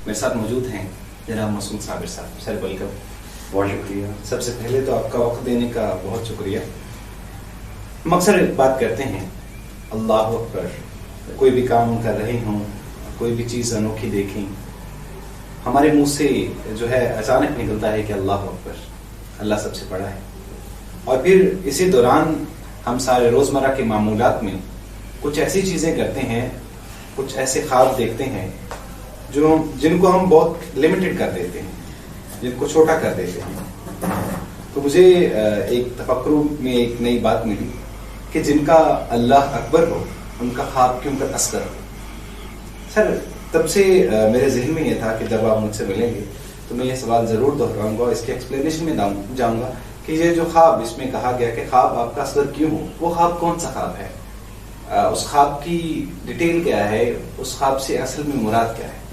میرے ساتھ موجود ہیں جناب مسعود صابر صاحب. Sir welcome. بہت شکریہ. سب سے پہلے تو آپ کا وقت دینے کا بہت شکریہ. ہم اکثر بات کرتے ہیں اللہ اکبر، کوئی بھی کام کر رہے ہوں، کوئی بھی چیز انوکھی دیکھیں، ہمارے منہ سے جو ہے اچانک نکلتا ہے کہ اللہ اکبر، اللہ سب سے بڑا ہے. اور پھر اسی دوران ہم سارے روزمرہ کے معمولات میں کچھ ایسی چیزیں کرتے ہیں، کچھ ایسے خواب دیکھتے ہیں جن کو ہم بہت لمیٹڈ کر دیتے ہیں، جن کو چھوٹا کر دیتے ہیں. تو مجھے ایک تفکر میں ایک نئی بات ملی کہ جن کا اللہ اکبر ہو ان کا خواب کیوں کا اصغر ہو. سر تب سے میرے ذہن میں یہ تھا کہ جب آپ مجھ سے ملیں گے تو میں یہ سوال ضرور دہراؤں گا، اس کے ایکسپلینیشن میں جاؤں گا کہ یہ جو خواب اس میں کہا گیا کہ خواب آپ کا اصغر کیوں ہو، وہ خواب کون سا خواب ہے، اس خواب کی ڈیٹیل کیا ہے، اس خواب سے اصل میں مراد کیا ہے.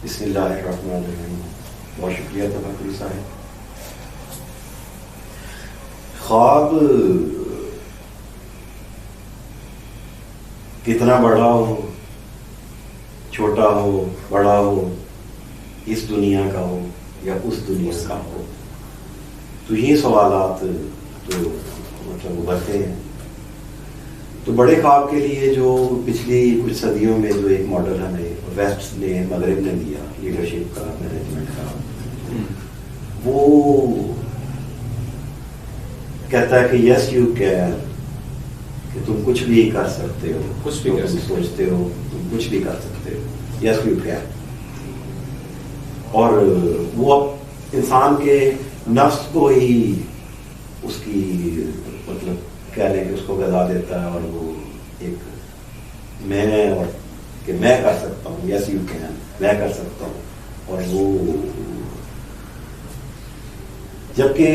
بسم اللہ الرحمن الرحیم. بہت شکریہ تفکری صاحب. خواب کتنا بڑا ہو، چھوٹا ہو، بڑا ہو، اس دنیا کا ہو یا اس دنیا کا ہو، تو یہ سوالات تو مطلب ابھرتے ہیں. تو بڑے خواب کے لیے جو پچھلی کچھ صدیوں میں جو ایک ماڈل ہمیں ویسٹ نے، مغرب نے دیا لیڈرشپ کا، مینجمنٹ کا، وہ کہتا ہے کہ یس یو کین، کہ تم کچھ بھی کر سکتے ہو، کچھ بھی سوچتے ہو تم کچھ بھی کر سکتے ہو. Yes you can. اور وہ انسان کے نفس کو ہی اس کی مطلب کہہ لیں کہ اس کو غذا دیتا ہے، اور وہ ایک میں اور کہ میں کر سکتا ہوں، یس یو کین، میں کر سکتا ہوں. اور وہ جبکہ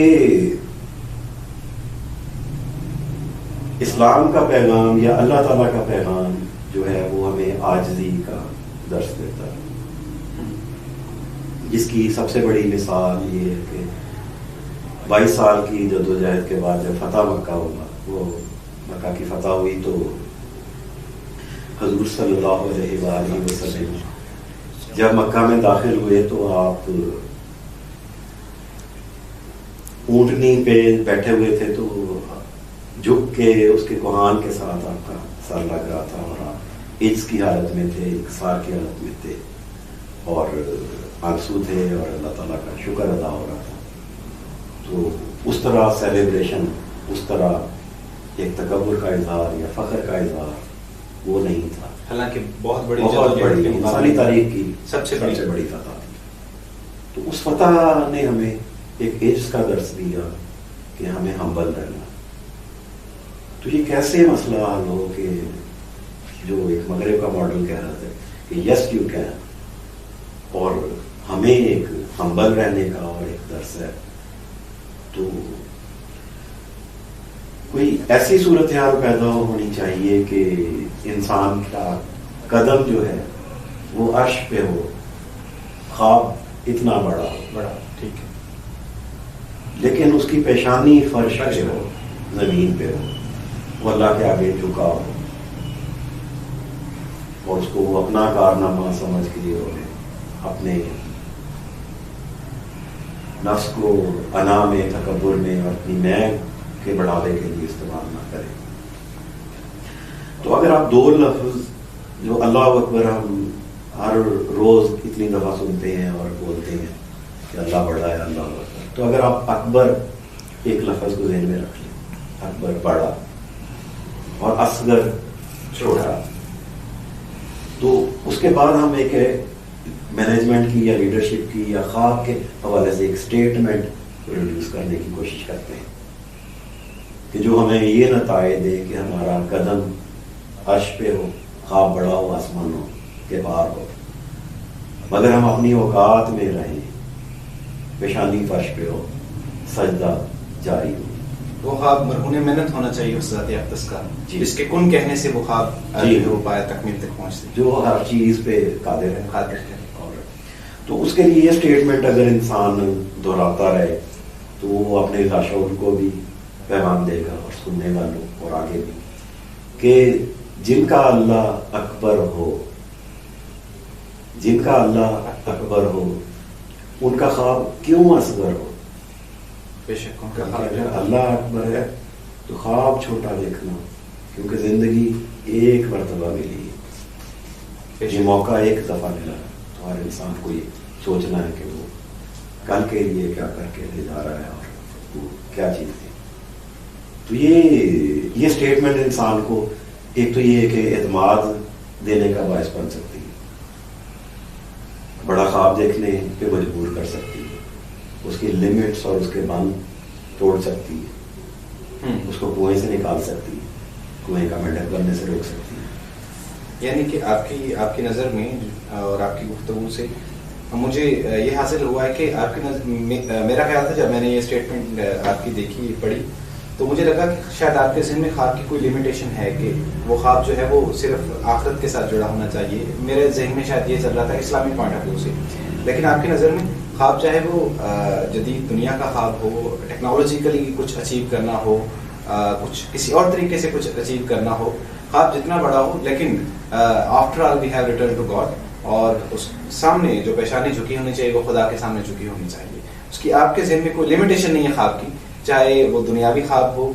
اسلام کا پیغام یا اللہ تعالیٰ کا پیغام جو ہے وہ ہمیں عاجزی کا درس دیتا ہے، جس کی سب سے بڑی مثال یہ ہے کہ 22 سال کی جدوجہد کے بعد جب فتح مکہ ہوا، وہ مکہ کی فتح ہوئی، تو حضور صلی اللہ علیہ وآلہ وسلم جب مکہ میں داخل ہوئے تو آپ اونٹنی پہ بیٹھے ہوئے تھے، تو جھک کے اس کے کوہان کے ساتھ آپ کا سر لگ رہا تھا، اور آپ عجز کی حالت میں تھے، انکسار کی حالت میں تھے، اور آنسو تھے، اور اللہ تعالیٰ کا شکر ادا ہو رہا تھا. تو اس طرح سیلیبریشن، اس طرح ایک تکبر کا اظہار یا فخر کا اظہار وہ نہیں تھا. حالانکہ بہت بڑی انسانی تاریخ کی سب سے بڑی فتح تھی. تو اس فتح نے ہمیں ایک عجز کا درس دیا کہ ہمیں ہمبل رہنا. تو یہ کیسے مسئلہ حل ہو کہ جو ایک مغرب کا ماڈل کہہ رہا تھا کہ یس یو کین، اور ہمیں ایک ہمبل رہنے کا اور ایک درس ہے. تو کوئی ایسی صورتحال پیدا ہونی چاہیے کہ انسان کا قدم جو ہے وہ عرش پہ ہو، خواب اتنا بڑا ٹھیک ہے، لیکن اس کی پیشانی فرش پہ ہو، زمین پہ ہو، وہ اللہ کے آگے جھکا ہو، اور اس کو وہ اپنا کارنامہ سمجھ کے لیے ہوئے، اپنے نفس کو انا میں، تکبر میں اور اپنی میں کے بڑھاوے کے لیے استعمال نہ کرے. تو اگر آپ دو لفظ جو اللہ اکبر ہم ہر روز اتنی دفعہ سنتے ہیں اور بولتے ہیں کہ اللہ بڑا ہے، اللہ اکبر، تو اگر آپ اکبر ایک لفظ کو ذہن میں رکھ لیں، اکبر بڑا اور اصغر چھوٹا، تو اس کے بعد ہم ایک مینجمنٹ کی یا لیڈرشپ کی یا خواب کے حوالے سے ایک اسٹیٹمنٹ پروڈیوس کرنے کی کوشش کرتے ہیں کہ جو ہمیں یہ نتائج دے کہ ہمارا قدم عرش پہ ہو، خواب بڑا ہو، آسمانوں کے پار ہو، مگر ہم اپنی اوقات میں رہیں، پیشانی فرش پہ ہو، سجدہ جاری ہو. وہ خواب مرہون محنت ہونا چاہیے اس ذات اقدس کا، جس کے کن کہنے سے وہ خواب ہو پائے، تکمیل تک پہنچتے، جو ہر چیز پہ قادر ہے. اور تو اس کے لیے یہ اسٹیٹمنٹ اگر انسان دہراتا رہے تو وہ اپنے لاشعور کو بھی پیغام دے گا اور سننے والوں اور آگے بھی کہ جن کا اللہ اکبر ہو جن کا اللہ اکبر ہو ان کا خواب کیوں اصغر ہو؟ بے شک ان کا اگر اللہ اکبر ہے تو خواب چھوٹا دیکھنا، کیونکہ زندگی ایک مرتبہ ملی ہے، یہ موقع ایک دفعہ ملا ہے، تو ہر انسان کو یہ سوچنا ہے کہ وہ کل کے لیے کیا کر کے لے جا رہا ہے اور وہ کیا چیز ہے۔ تو یہ اسٹیٹمنٹ انسان کو ایک تو یہ ہے کہ اعتماد دینے کا باعث بن سکتی ہے، بڑا خواب دیکھنے پہ مجبور کر سکتی ہے، اس کی لمٹس اور اس کے بند توڑ سکتی ہے، اس کو کنویں سے نکال سکتی ہے، کنویں کا مینڈل بننے سے روک سکتی ہے۔ یعنی کہ آپ کی نظر میں اور آپ کی گفتگو سے مجھے یہ حاصل ہوا ہے کہ آپ کی نظر، میرا خیال تھا جب میں نے یہ اسٹیٹمنٹ آپ کی دیکھی پڑھی تو مجھے لگا کہ شاید آپ کے ذہن میں خواب کی کوئی لمیٹیشن ہے کہ وہ خواب جو ہے وہ صرف آخرت کے ساتھ جڑا ہونا چاہیے۔ میرے ذہن میں شاید یہ چل رہا تھا اسلامی پوائنٹ آف ویو سے، لیکن آپ کی نظر میں خواب چاہے وہ جدید دنیا کا خواب ہو، ٹیکنالوجیکلی کچھ اچیو کرنا ہو، کچھ کسی اور طریقے سے کچھ اچیو کرنا ہو، خواب جتنا بڑا ہو لیکن after all we have return to God, اور اس سامنے جو پیشانی جھکی ہونی چاہیے وہ خدا کے سامنے جھکی ہونی چاہیے۔ اس کی آپ کے ذہن میں کوئی لمیٹیشن نہیں ہے خواب کی، چاہے وہ دنیاوی خواب ہو،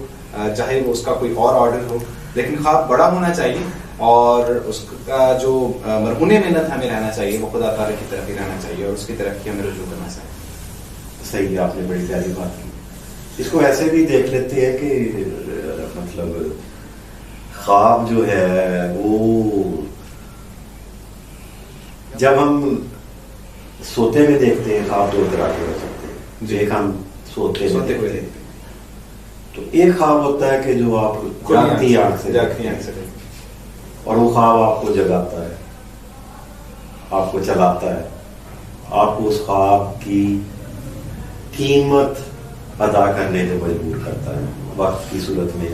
چاہے وہ اس کا کوئی اور آرڈر ہو، لیکن خواب بڑا ہونا چاہیے اور اس کا جو مرہون محنت ہمیں رہنا چاہیے وہ خدا تعالیٰ کی طرف ہی رہنا چاہیے اور اس کی طرف ہی ہمیں رجوع کرنا چاہیے۔ صحیح ہے، آپ نے بڑی پیاری بات کی۔ اس کو ایسے بھی دیکھ لیتے ہیں کہ مطلب خواب جو ہے وہ جب ہم سوتے میں دیکھتے ہیں خواب دو طرح کے ہو سکتے ہیں، ایک ہم سوتے ہوئے دیکھتے ہیں تو ایک خواب ہوتا ہے کہ جو آپ جاگتی آنکھ سے اور وہ خواب آپ کو جگاتا ہے، آپ کو چلاتا ہے، آپ کو اس خواب کی قیمت ادا کرنے پہ مجبور کرتا ہے، وقت کی صورت میں،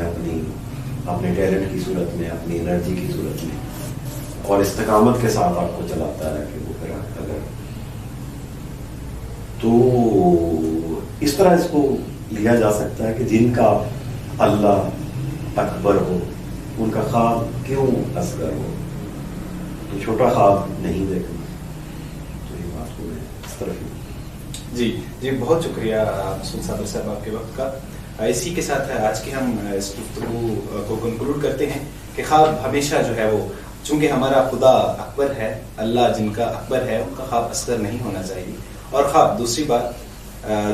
اپنے ٹیلنٹ کی صورت میں، اپنی انرجی کی صورت میں، اور استقامت کے ساتھ آپ کو چلاتا ہے کہ وہ پھر اگر تو اس طرح اس کو لیا جا سکتا ہے کہ جن کا اللہ اکبر ہو ان کا خواب کیوں اصغر ہو، تو چھوٹا خواب نہیں دیکھنا۔ تو یہ بات کو میں اس طرف جی بہت شکریہ مسعود صابر صاحب آپ کے وقت کا۔ اسی کے ساتھ آج کی ہم اس گفتگو کو کنکلوڈ کرتے ہیں کہ خواب ہمیشہ جو ہے وہ، چونکہ ہمارا خدا اکبر ہے، اللہ جن کا اکبر ہے ان کا خواب اصغر نہیں ہونا چاہیے، اور خواب دوسری بات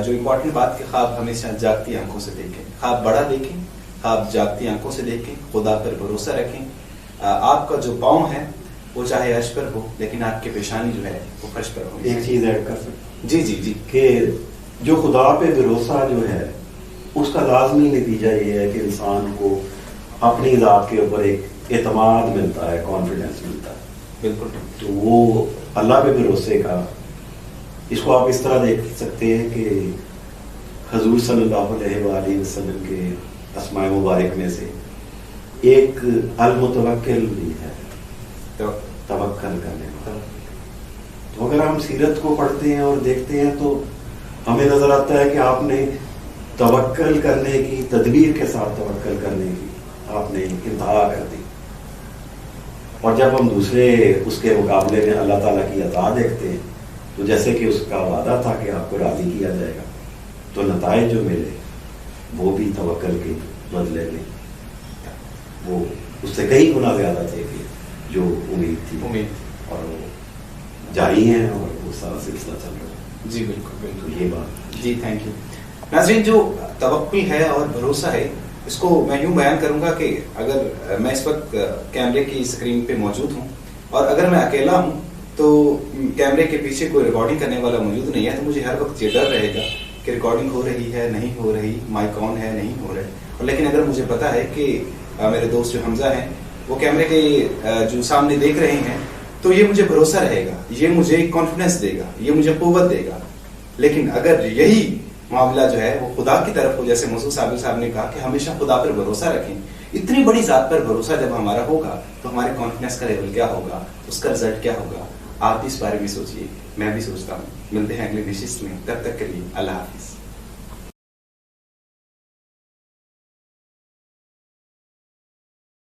جو امپورٹنٹ بات کہ خواب ہمیشہ جاگتی آنکھوں سے دیکھیں، خواب بڑا دیکھیں، خواب جاگتی آنکھوں سے دیکھیں، خدا پر بھروسہ رکھیں۔ آپ کا جو پاؤں ہے وہ چاہے عرش پر ہو لیکن آپ کی پیشانی جو ہے وہ فرش پر ہو۔ ایک چیز ایڈ کر سکتے جی کہ جو خدا پہ بھروسہ جو ہے اس کا لازمی نتیجہ یہ ہے کہ انسان کو اپنی ذات کے اوپر ایک اعتماد ملتا ہے، کانفیڈنس ملتا ہے۔ بالکل، تو وہ اللہ پہ بھروسے کا، اس کو آپ اس طرح دیکھ سکتے ہیں کہ حضور صلی اللہ علیہ وآلہ وسلم کے اسماء مبارک میں سے ایک المتوکل بھی ہے، توکل کرنے والا۔ تو اگر ہم سیرت کو پڑھتے ہیں اور دیکھتے ہیں تو ہمیں نظر آتا ہے کہ آپ نے توکل کرنے کی، تدبیر کے ساتھ توکل کرنے کی آپ نے انتہا کر دی، اور جب ہم دوسرے اس کے مقابلے میں اللہ تعالیٰ کی عطا دیکھتے ہیں تو جیسے کہ اس کا وعدہ تھا کہ آپ کو راضی کیا جائے گا، تو نتائج جو ملے وہ بھی توکل کے بدلے میں وہ اس سے کئی گنا زیادہ تھے کہ جو امید تھی، اور وہ جاری ہیں اور وہ سارا سلسلہ چل رہا ہے۔ جی بالکل تو یہ بات جی تھینک یو۔ ناظرین، جو توکل ہے اور بھروسہ ہے اس کو میں یوں بیان کروں گا کہ اگر میں اس وقت کیمرے کی اسکرین پہ موجود ہوں اور اگر میں اکیلا ہوں تو کیمرے کے پیچھے کوئی ریکارڈنگ کرنے والا موجود نہیں ہے، تو مجھے ہر وقت یہ ڈر رہے گا کہ ریکارڈنگ ہو رہی ہے نہیں ہو رہی، مائک آن ہے نہیں ہو رہا ہے۔ اور لیکن اگر مجھے پتا ہے کہ میرے دوست جو حمزہ ہیں وہ کیمرے کے جو سامنے دیکھ رہے ہیں تو یہ مجھے بھروسہ رہے گا، یہ مجھے کانفیڈنس دے گا، یہ مجھے قوت دے گا۔ لیکن اگر یہی معاملہ جو ہے وہ خدا کی طرف ہو، جیسے مسعود صاحب نے کہا کہ ہمیشہ خدا پر بھروسہ رکھیں، اتنی بڑی ذات پر بھروسہ جب ہمارا ہوگا تو ہمارے کانفیڈنس کا لیول کیا ہوگا، اس کا رزلٹ کیا ہوگا، آپ بھی اس بارے میں سوچیے، میں بھی سوچتا ہوں۔ ملتے ہیں اگلی نشست میں، تب تک کے لیے اللہ حافظ۔